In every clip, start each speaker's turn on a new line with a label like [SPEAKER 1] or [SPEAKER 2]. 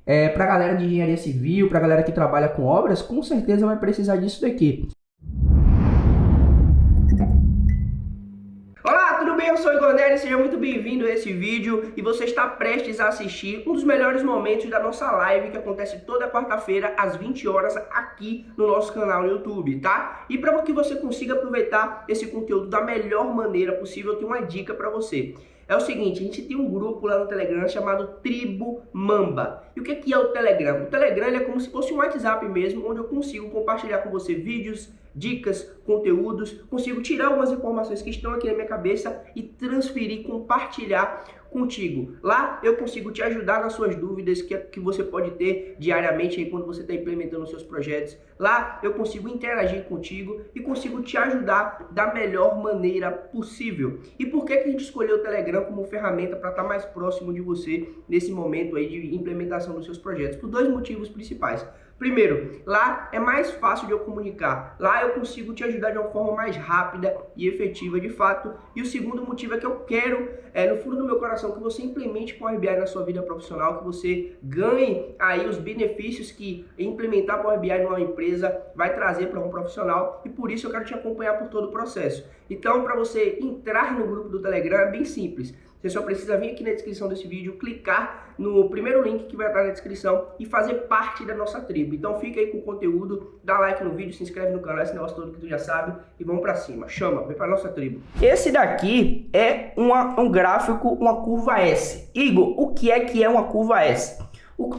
[SPEAKER 1] Para a galera de engenharia civil, para a galera que trabalha com obras, com certeza vai precisar disso daqui. Olá, tudo bem? Eu sou o Igor Nery, seja muito bem-vindo a esse vídeo e você está prestes a assistir um dos melhores momentos da nossa live que acontece toda quarta-feira às 20 horas aqui no nosso canal no YouTube, tá? E para que você consiga aproveitar esse conteúdo da melhor maneira possível, eu tenho uma dica para você. É o seguinte, a gente tem um grupo lá no Telegram chamado Tribo Mamba. E o que é o Telegram? O Telegram é como se fosse um WhatsApp mesmo, onde eu consigo compartilhar com você vídeos, dicas, conteúdos, consigo tirar algumas informações que estão aqui na minha cabeça e transferir, compartilhar contigo. Lá eu consigo te ajudar nas suas dúvidas que você pode ter diariamente aí quando você está implementando os seus projetos. Lá eu consigo interagir contigo e consigo te ajudar da melhor maneira possível. E por que a gente escolheu o Telegram como ferramenta para estar mais próximo de você nesse momento aí de implementação dos seus projetos? Por dois motivos principais. Primeiro, lá é mais fácil de eu comunicar. Lá eu consigo te ajudar de uma forma mais rápida e efetiva de fato. E o segundo motivo é que eu quero, no fundo do meu coração, que você implemente Power BI na sua vida profissional, que você ganhe aí os benefícios que implementar Power BI numa empresa vai trazer para um profissional. E por isso eu quero te acompanhar por todo o processo. Então, para você entrar no grupo do Telegram é bem simples. Você só precisa vir aqui na descrição desse vídeo, clicar no primeiro link que vai estar na descrição e fazer parte da nossa tribo. Então fica aí com o conteúdo, dá like no vídeo, se inscreve no canal, esse negócio todo que tu já sabe e vamos pra cima. Chama, vem pra nossa tribo. Esse daqui é um gráfico, uma curva S. Igor, o que é uma curva S?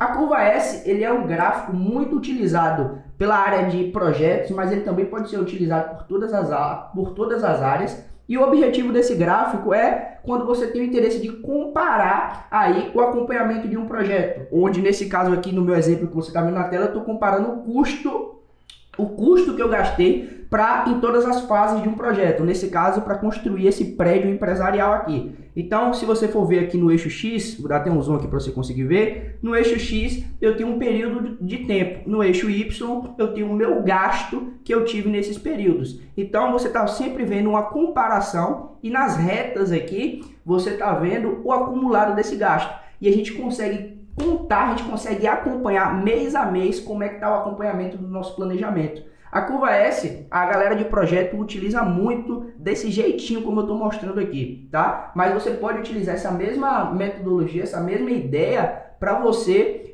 [SPEAKER 1] A curva S ele é um gráfico muito utilizado pela área de projetos, mas ele também pode ser utilizado por todas as áreas. E o objetivo desse gráfico é quando você tem o interesse de comparar aí o acompanhamento de um projeto. Onde nesse caso aqui, no meu exemplo que você está vendo na tela, eu estou comparando o custo que eu gastei em todas as fases de um projeto. Nesse caso, para construir esse prédio empresarial aqui. Então, se você for ver aqui no eixo X, vou dar até um zoom aqui para você conseguir ver. No eixo X, eu tenho um período de tempo. No eixo Y, eu tenho o meu gasto que eu tive nesses períodos. Então, você está sempre vendo uma comparação e nas retas aqui, você está vendo o acumulado desse gasto. E a gente consegue contar, a gente consegue acompanhar mês a mês como é que está o acompanhamento do nosso planejamento. A curva S, a galera de projeto utiliza muito desse jeitinho como eu estou mostrando aqui, tá? Mas você pode utilizar essa mesma metodologia, essa mesma ideia para você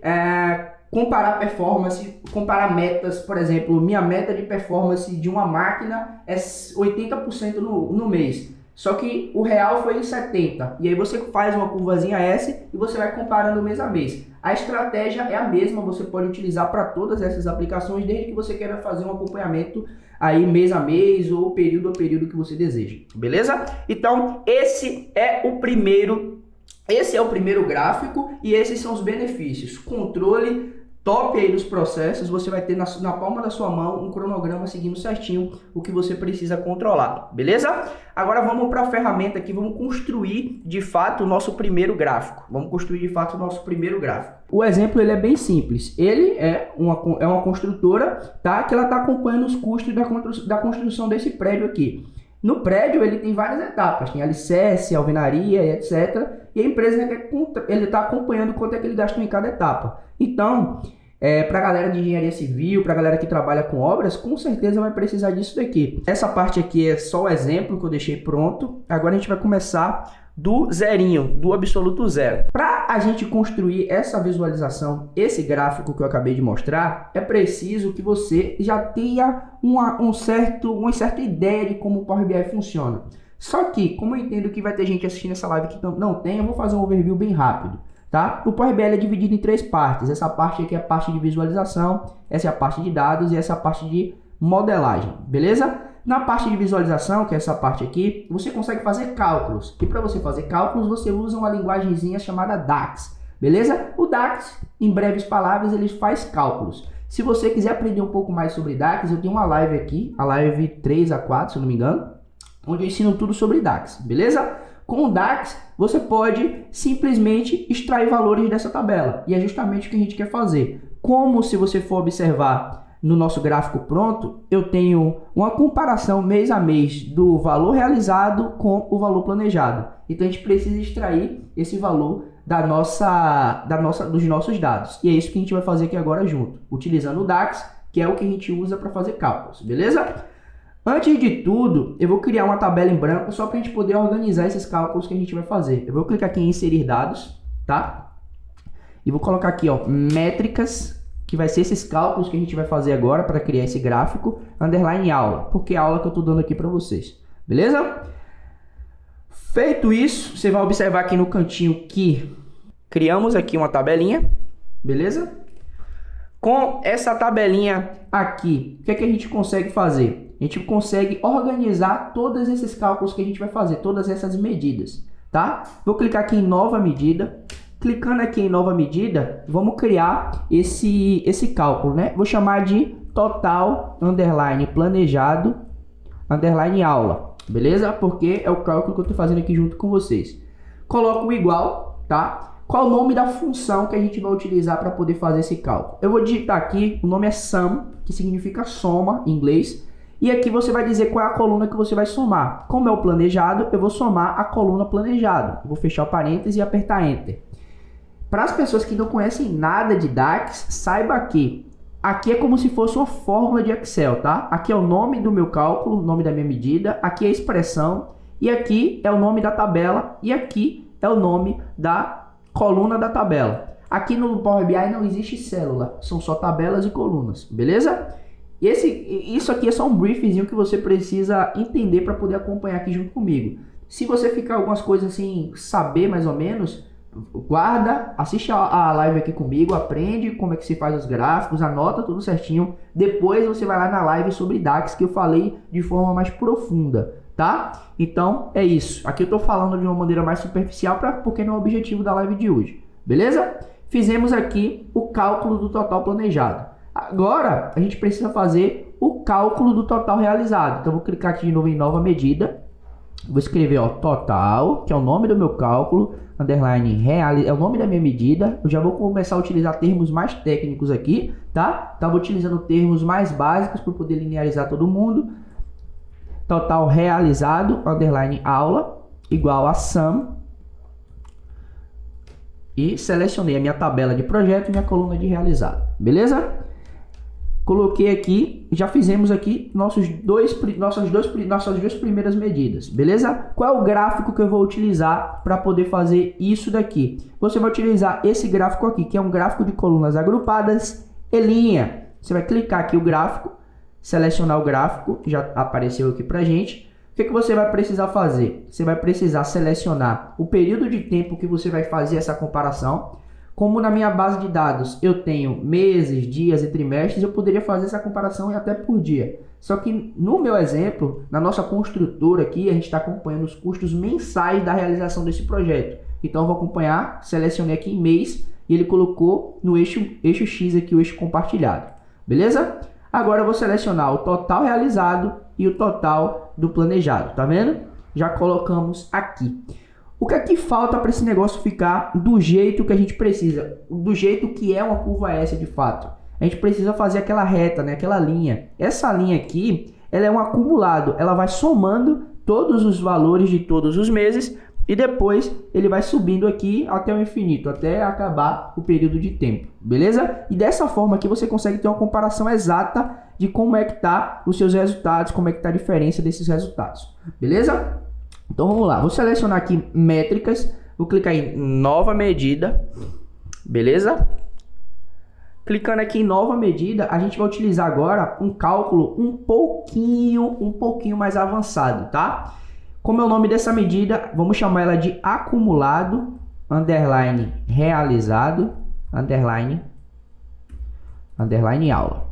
[SPEAKER 1] comparar performance, comparar metas. Por exemplo, minha meta de performance de uma máquina é 80% no mês. Só que o real foi em 70. E aí você faz uma curvazinha S e você vai comparando mês a mês. A estratégia é a mesma, você pode utilizar para todas essas aplicações, desde que você queira fazer um acompanhamento aí mês a mês ou período a período que você deseja. Beleza? Então, esse é o primeiro gráfico e esses são os benefícios. Controle top aí dos processos, você vai ter na palma da sua mão um cronograma seguindo certinho o que você precisa controlar, beleza? Agora vamos para a ferramenta aqui, vamos construir de fato o nosso primeiro gráfico. O exemplo ele é bem simples, ele é uma construtora, tá? Que ela está acompanhando os custos da construção desse prédio aqui. No prédio ele tem várias etapas, tem alicerce, alvenaria, etc. E a empresa ele está acompanhando quanto é que ele gastou em cada etapa. Então, para a galera de engenharia civil, para a galera que trabalha com obras, com certeza vai precisar disso daqui. Essa parte aqui é só o exemplo que eu deixei pronto. Agora a gente vai começar do zerinho, do absoluto zero. Para a gente construir essa visualização, esse gráfico que eu acabei de mostrar, é preciso que você já tenha uma certa ideia de como o Power BI funciona. Só que, como eu entendo que vai ter gente assistindo essa live que não tem, eu vou fazer um overview bem rápido. Tá? O Power BI é dividido em três partes. Essa parte aqui é a parte de visualização, essa é a parte de dados e essa é a parte de modelagem, beleza? Na parte de visualização, que é essa parte aqui, você consegue fazer cálculos. E para você fazer cálculos, você usa uma linguagemzinha chamada DAX, beleza? O DAX, em breves palavras, ele faz cálculos. Se você quiser aprender um pouco mais sobre DAX, eu tenho uma live aqui, a live 3 a 4, se eu não me engano, onde eu ensino tudo sobre DAX, beleza? Com o DAX, você pode simplesmente extrair valores dessa tabela. E é justamente o que a gente quer fazer. Como, se você for observar no nosso gráfico pronto, eu tenho uma comparação mês a mês do valor realizado com o valor planejado. Então a gente precisa extrair esse valor dos nossos dados. E é isso que a gente vai fazer aqui agora junto, utilizando o DAX, que é o que a gente usa para fazer cálculos, beleza? Antes de tudo, eu vou criar uma tabela em branco só para a gente poder organizar esses cálculos que a gente vai fazer. Eu vou clicar aqui em inserir dados, tá? E vou colocar aqui, ó, métricas, que vai ser esses cálculos que a gente vai fazer agora para criar esse gráfico, underline aula, porque é a aula que eu estou dando aqui para vocês, beleza? Feito isso, você vai observar aqui no cantinho que criamos aqui uma tabelinha, beleza? Com essa tabelinha aqui, o que é que a gente consegue fazer? A gente consegue organizar todos esses cálculos que a gente vai fazer, todas essas medidas, tá? Vou clicar aqui em nova medida. Clicando aqui em nova medida, vamos criar esse cálculo, né? Vou chamar de total, underline, planejado, underline, aula, beleza? Porque é o cálculo que eu estou fazendo aqui junto com vocês. Coloco o igual, tá? Qual o nome da função que a gente vai utilizar para poder fazer esse cálculo? Eu vou digitar aqui, o nome é sum, que significa soma em inglês. E aqui você vai dizer qual é a coluna que você vai somar. Como é o planejado, eu vou somar a coluna planejado. Vou fechar o parênteses e apertar Enter. Para as pessoas que não conhecem nada de DAX, saiba que aqui é como se fosse uma fórmula de Excel, tá? Aqui é o nome do meu cálculo, o nome da minha medida, aqui é a expressão, e aqui é o nome da tabela, e aqui é o nome da coluna da tabela. Aqui no Power BI não existe célula, são só tabelas e colunas, beleza? Isso aqui é só um briefzinho que você precisa entender para poder acompanhar aqui junto comigo. Se você ficar algumas coisas assim, saber mais ou menos, guarda, assiste a live aqui comigo, aprende como é que se faz os gráficos, anota tudo certinho. Depois você vai lá na live sobre DAX que eu falei de forma mais profunda, tá? Então é isso. Aqui eu tô falando de uma maneira mais superficial porque não é o objetivo da live de hoje, beleza? Fizemos aqui o cálculo do total planejado. Agora a gente precisa fazer o cálculo do total realizado. Então vou clicar aqui de novo em nova medida. Vou escrever, ó, total, que é o nome do meu cálculo, underline é o nome da minha medida. Eu já vou começar a utilizar termos mais técnicos aqui, tá? Estava utilizando termos mais básicos para poder linearizar todo mundo. Total realizado, underline aula, igual a sum. E selecionei a minha tabela de projeto e minha coluna de realizado, beleza? Coloquei aqui, já fizemos aqui nossas duas primeiras medidas, beleza? Qual é o gráfico que eu vou utilizar para poder fazer isso daqui? Você vai utilizar esse gráfico aqui, que é um gráfico de colunas agrupadas e linha. Você vai clicar aqui o gráfico, selecionar o gráfico, já apareceu aqui pra gente. O que você vai precisar fazer? Você vai precisar selecionar o período de tempo que você vai fazer essa comparação. Como na minha base de dados eu tenho meses, dias e trimestres, eu poderia fazer essa comparação até por dia. Só que no meu exemplo, na nossa construtora aqui, a gente está acompanhando os custos mensais da realização desse projeto. Então eu vou acompanhar, selecionei aqui em mês e ele colocou no eixo X aqui, o eixo compartilhado. Beleza? Agora eu vou selecionar o total realizado e o total do planejado. Tá vendo? Já colocamos aqui. O que é que falta para esse negócio ficar do jeito que a gente precisa? Do jeito que é uma curva S de fato. A gente precisa fazer aquela reta, né? Aquela linha. Essa linha aqui, ela é um acumulado. Ela vai somando todos os valores de todos os meses e depois ele vai subindo aqui até o infinito, até acabar o período de tempo. Beleza? E dessa forma aqui você consegue ter uma comparação exata de como é que tá os seus resultados, como é que tá a diferença desses resultados. Beleza? Então vamos lá, vou selecionar aqui métricas, vou clicar em nova medida, beleza? Clicando aqui em nova medida, a gente vai utilizar agora um cálculo um pouquinho mais avançado, tá? Como é o nome dessa medida, vamos chamar ela de acumulado, underline realizado, underline aula.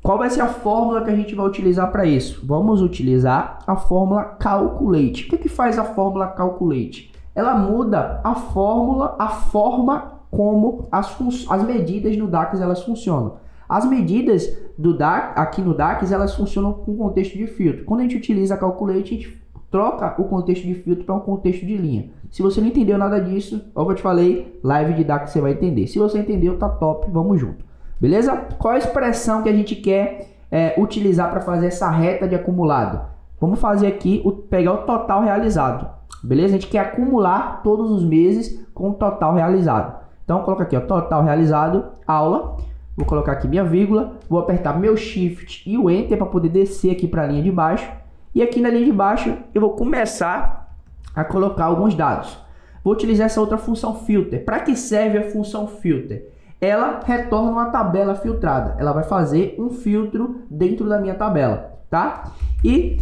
[SPEAKER 1] Qual vai ser a fórmula que a gente vai utilizar para isso? Vamos utilizar a fórmula calculate. O que faz a fórmula calculate? Ela muda a forma como as medidas no DAX elas funcionam. As medidas do DAX, aqui no DAX, elas funcionam com contexto de filtro. Quando a gente utiliza a calculate, a gente troca o contexto de filtro para um contexto de linha. Se você não entendeu nada disso, como eu te falei, live de DAX você vai entender. Se você entendeu, tá top, vamos junto. Beleza? Qual a expressão que a gente quer utilizar para fazer essa reta de acumulado? Vamos fazer aqui, pegar o total realizado.
[SPEAKER 2] beleza? A gente quer acumular todos os meses com o total realizado. Então, coloca aqui, ó, total realizado, aula. Vou colocar aqui minha vírgula, vou apertar meu Shift e o Enter para poder descer aqui para a linha de baixo. E aqui na linha de baixo eu vou começar a colocar alguns dados. Vou utilizar essa outra função filter. Para que serve a função filter? Ela retorna uma tabela filtrada. Ela vai fazer um filtro dentro da minha tabela, tá? E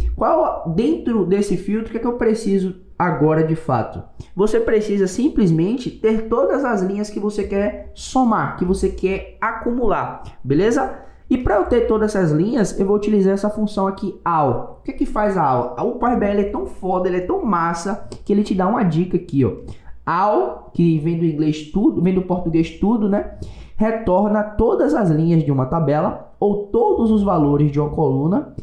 [SPEAKER 2] dentro desse filtro, o que é que eu preciso agora de fato? Você precisa simplesmente ter todas as linhas que você quer somar, que você quer acumular, beleza? E para eu ter todas essas linhas, eu vou utilizar essa função aqui, AL. O que é que faz a AL? O Power BI é tão foda, ele é tão massa, que ele te dá uma dica aqui, ó. AL, que vem do inglês tudo, vem do português tudo, né? Retorna todas as linhas de uma tabela ou todos os valores de uma coluna,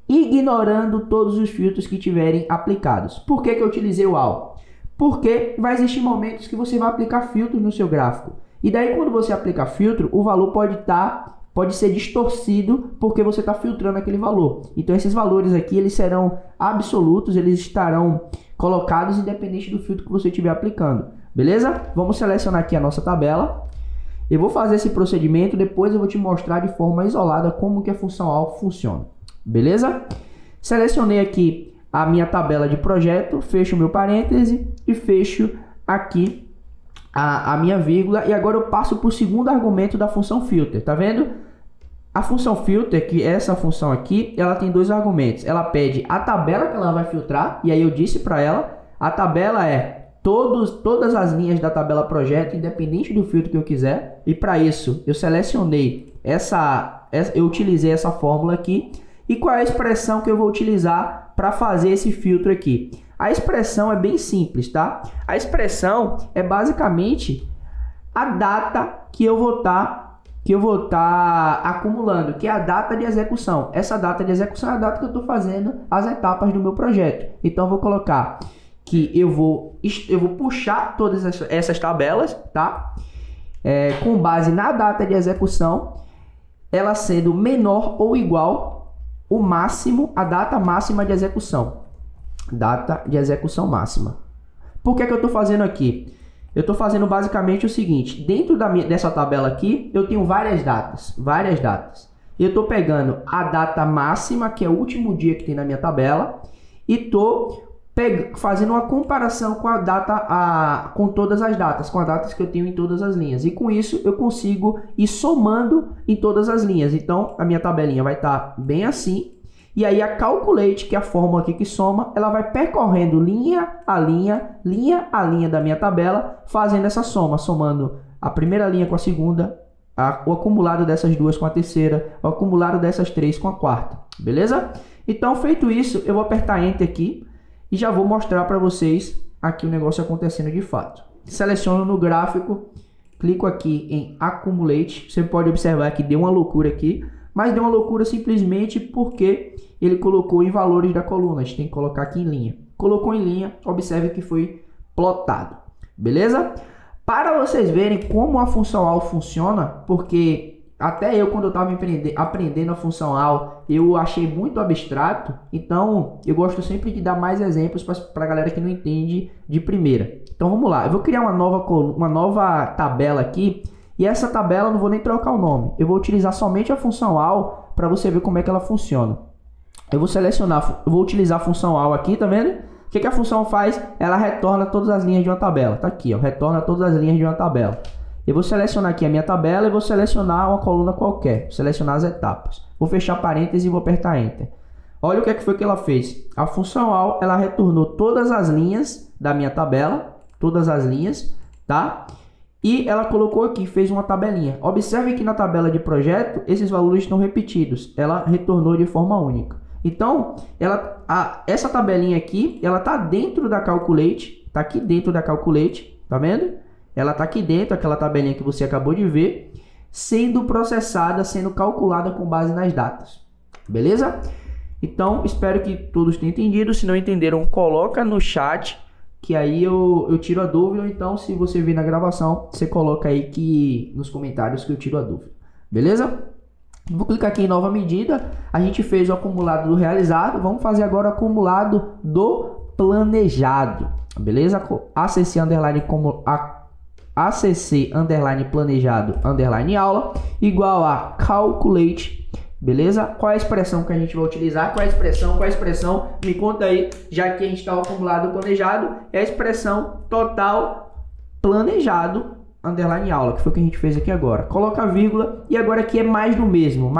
[SPEAKER 2] ignorando todos os filtros que tiverem aplicados. Por que que eu utilizei o AL? Porque vai existir momentos que você vai aplicar filtros no seu gráfico. E daí quando você aplica filtro, o valor pode ser distorcido porque você está filtrando aquele valor. Então esses valores aqui, eles serão absolutos, eles estarão colocados independente do filtro que você estiver aplicando. Beleza? Vamos selecionar aqui a nossa tabela. Eu vou fazer esse procedimento, depois eu vou te mostrar de forma isolada como que a função AL funciona. Beleza? Selecionei aqui a minha tabela de projeto, fecho o meu parêntese e fecho aqui a minha vírgula. E agora eu passo para o segundo argumento da função filter, tá vendo? A função filter, que é essa função aqui, ela tem dois argumentos. Ela pede a tabela que ela vai filtrar, e aí eu disse para ela, a tabela é todas as linhas da tabela projeto, independente do filtro que eu quiser. E para isso, eu selecionei eu utilizei essa fórmula aqui. E qual é a expressão que eu vou utilizar para fazer esse filtro aqui? A expressão é bem simples, tá? A expressão é basicamente a data que eu vou estar acumulando, que é a data de execução. Essa data de execução é a data que eu estou fazendo as etapas do meu projeto. Então eu vou colocar que eu vou puxar todas essas tabelas, tá? Com base na data de execução, ela sendo menor ou igual o máximo, a data máxima de execução. Data de execução máxima. Por que que eu estou fazendo aqui? Eu estou fazendo basicamente o seguinte, dentro dessa tabela aqui, eu tenho várias datas. Eu estou pegando a data máxima, que é o último dia que tem na minha tabela, e estou fazendo uma comparação com a data, com todas as datas, com as datas que eu tenho em todas as linhas. E com isso eu consigo ir somando em todas as linhas. Então a minha tabelinha vai estar bem assim. E aí a Calculate, que é a fórmula aqui que soma, ela vai percorrendo linha a linha da minha tabela, fazendo essa soma, somando a primeira linha com a segunda, o acumulado dessas duas com a terceira, o acumulado dessas três com a quarta. Beleza? Então feito isso, eu vou apertar Enter aqui. E já vou mostrar para vocês aqui o negócio acontecendo de fato. Seleciono no gráfico, clico aqui em Accumulate. Você pode observar que deu uma loucura aqui, mas deu uma loucura simplesmente porque ele colocou em valores da coluna. A gente tem que colocar aqui em linha. Colocou em linha, observe que foi plotado. Beleza? Para vocês verem como a função AL funciona, porque até eu, quando eu estava aprendendo a função AL, eu achei muito abstrato. Então, eu gosto sempre de dar mais exemplos para a galera que não entende de primeira. Então, vamos lá. Eu vou criar uma nova tabela aqui. E essa tabela eu não vou nem trocar o nome. Eu vou utilizar somente a função AL para você ver como é que ela funciona. Eu vou utilizar a função AL aqui, tá vendo? O que a função faz? Ela retorna todas as linhas de uma tabela. Tá aqui, ó. Retorna todas as linhas de uma tabela. Eu vou selecionar aqui a minha tabela e vou selecionar uma coluna qualquer. Vou selecionar as etapas. Vou fechar parênteses e vou apertar Enter. Olha o que foi que ela fez. A função AL, ela retornou todas as linhas da minha tabela. Todas as linhas, tá? E ela colocou aqui, fez uma tabelinha. Observe que na tabela de projeto, esses valores estão repetidos. Ela retornou de forma única. Então, essa tabelinha aqui, ela está dentro da Calculate. Está aqui dentro da Calculate, tá vendo? Ela está aqui dentro, aquela tabelinha que você acabou de ver, sendo processada, sendo calculada com base nas datas. Beleza? Então, espero que todos tenham entendido. Se não entenderam, coloca no chat, que aí eu tiro a dúvida. Ou então, se você vir na gravação, você coloca aí nos comentários que eu tiro a dúvida. Beleza? Vou clicar aqui em nova medida. A gente fez o acumulado do realizado. Vamos fazer agora o acumulado do planejado, beleza? ACC underline como ACC underline planejado underline aula igual a calculate, beleza? Qual é a expressão que a gente vai utilizar? Qual é a expressão? Me conta aí, já que a gente está acumulado planejado, é a expressão total planejado underline aula, que foi o que a gente fez aqui agora. Coloca a vírgula e agora aqui é mais do mesmo,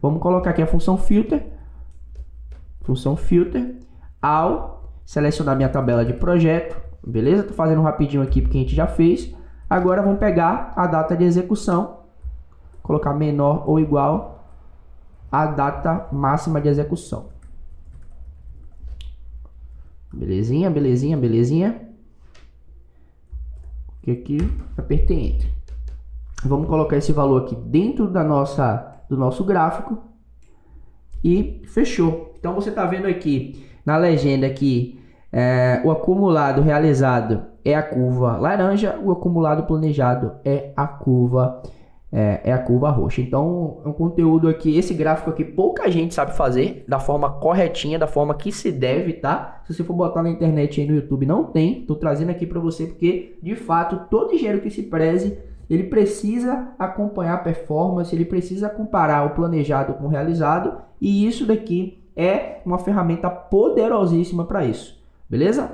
[SPEAKER 2] Vamos colocar aqui a função filter ao selecionar minha tabela de projeto, beleza? Tô fazendo rapidinho aqui porque a gente já fez. Agora vamos pegar a data de execução, colocar menor ou igual à data máxima de execução. Belezinha. Aqui, apertei Enter. Vamos colocar esse valor aqui dentro do nosso gráfico e fechou. Então você está vendo aqui na legenda que o acumulado realizado é a curva laranja, o acumulado planejado é a curva roxa. Então é um conteúdo aqui, esse gráfico aqui pouca gente sabe fazer da forma corretinha, da forma que se deve, tá? Se você for botar na internet aí no YouTube não tem, tô trazendo aqui para você porque de fato todo engenheiro que se preze, ele precisa acompanhar a performance, ele precisa comparar o planejado com o realizado e isso daqui é uma ferramenta poderosíssima para isso, beleza?